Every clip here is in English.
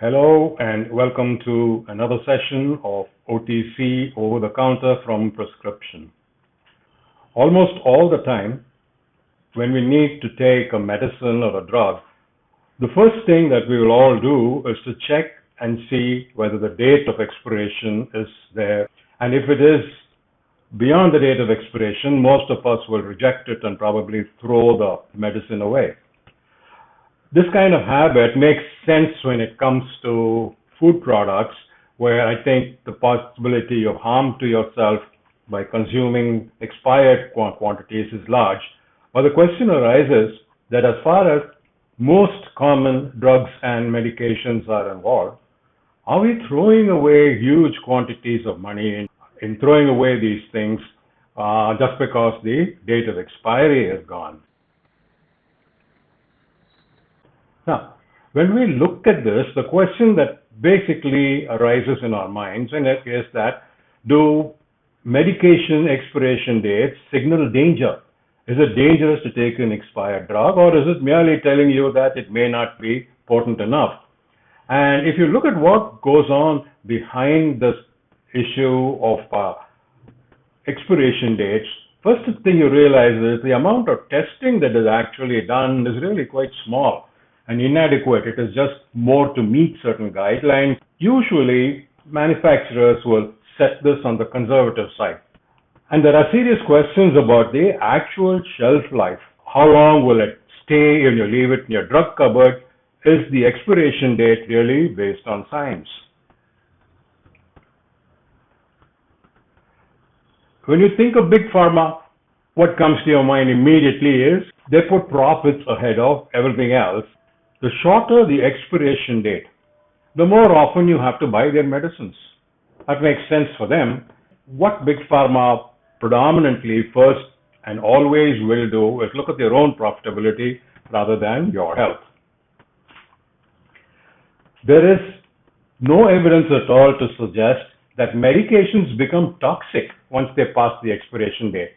Hello and welcome to another session of OTC over the counter from prescription. Almost all the time, when we need to take a medicine or a drug, the first thing that we will all do is to check and see whether the date of expiration is there. And if it is beyond the date of expiration, most of us will reject it and probably throw the medicine away. This kind of habit makes sense when it comes to food products, where I think the possibility of harm to yourself by consuming expired quantities is large. But the question arises that as far as most common drugs and medications are involved, are we throwing away huge quantities of money in throwing away these things just because the date of expiry is gone? Now, when we look at this, the question that basically arises in our minds is that, do medication expiration dates signal danger? Is it dangerous to take an expired drug, or is it merely telling you that it may not be potent enough? And if you look at what goes on behind this issue of expiration dates, first thing you realize is the amount of testing that is actually done is really quite small and inadequate. It is just more to meet certain guidelines. Usually, manufacturers will set this on the conservative side. And there are serious questions about the actual shelf life. How long will it stay when you leave it in your drug cupboard? Is the expiration date really based on science? When you think of big pharma, what comes to your mind immediately is they put profits ahead of everything else. The shorter the expiration date, the more often you have to buy their medicines. That makes sense for them. What big pharma predominantly first and always will do is look at their own profitability rather than your health. There is no evidence at all to suggest that medications become toxic once they pass the expiration date.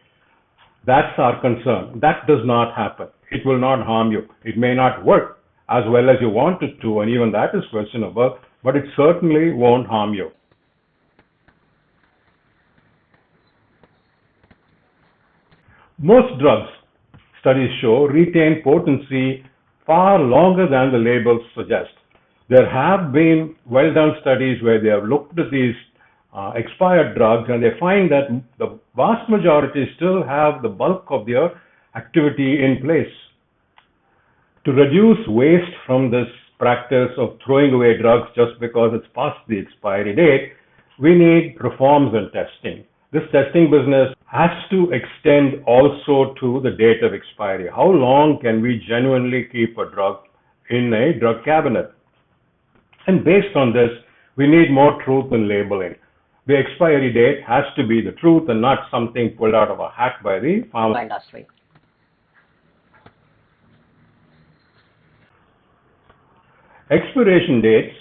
That's our concern. That does not happen. It will not harm you. It may not work as well as you want it to, and even that is questionable, but it certainly won't harm you. Most drugs, studies show, retain potency far longer than the labels suggest. There have been well-done studies where they have looked at these expired drugs, and they find that the vast majority still have the bulk of their activity in place. To reduce waste from this practice of throwing away drugs just because it's past the expiry date, we need reforms in testing. This testing business has to extend also to the date of expiry. How long can we genuinely keep a drug in a drug cabinet? And based on this, we need more truth in labeling. The expiry date has to be the truth and not something pulled out of a hat by the pharma industry. Expiration dates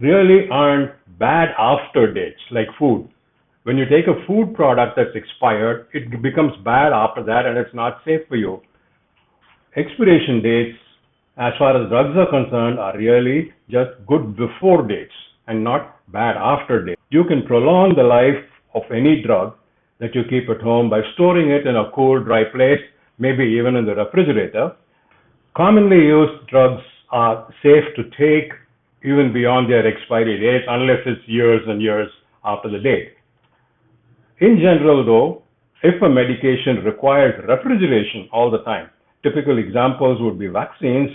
really aren't bad after dates like food. When you take a food product that's expired, it becomes bad after that and it's not safe for you. Expiration dates, as far as drugs are concerned, are really just good before dates and not bad after dates. You can prolong the life of any drug that you keep at home by storing it in a cool, dry place, maybe even in the refrigerator. Commonly used drugs are safe to take even beyond their expiry date unless it's years and years after the date. In general, though, if a medication requires refrigeration all the time, typical examples would be vaccines,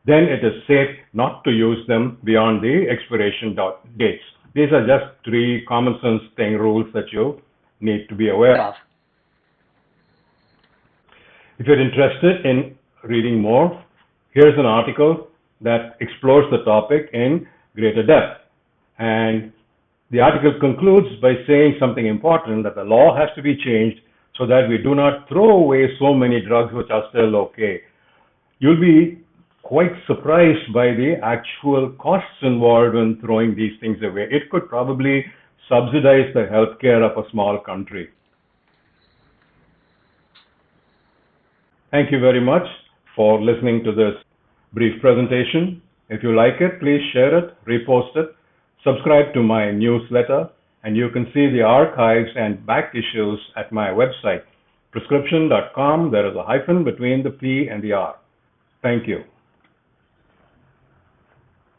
then it is safe not to use them beyond the expiration dates. These are just three common sense rules that you need to be aware of. If you're interested in reading more, here's an article that explores the topic in greater depth. And the article concludes by saying something important, that the law has to be changed so that we do not throw away so many drugs which are still okay. You'll be quite surprised by the actual costs involved in throwing these things away. It could probably subsidize the healthcare of a small country. Thank you very much for listening to this brief presentation. If you like it, please share it, repost it, subscribe to my newsletter, and you can see the archives and back issues at my website, prescription.com. There is a hyphen between the P and the R. Thank you.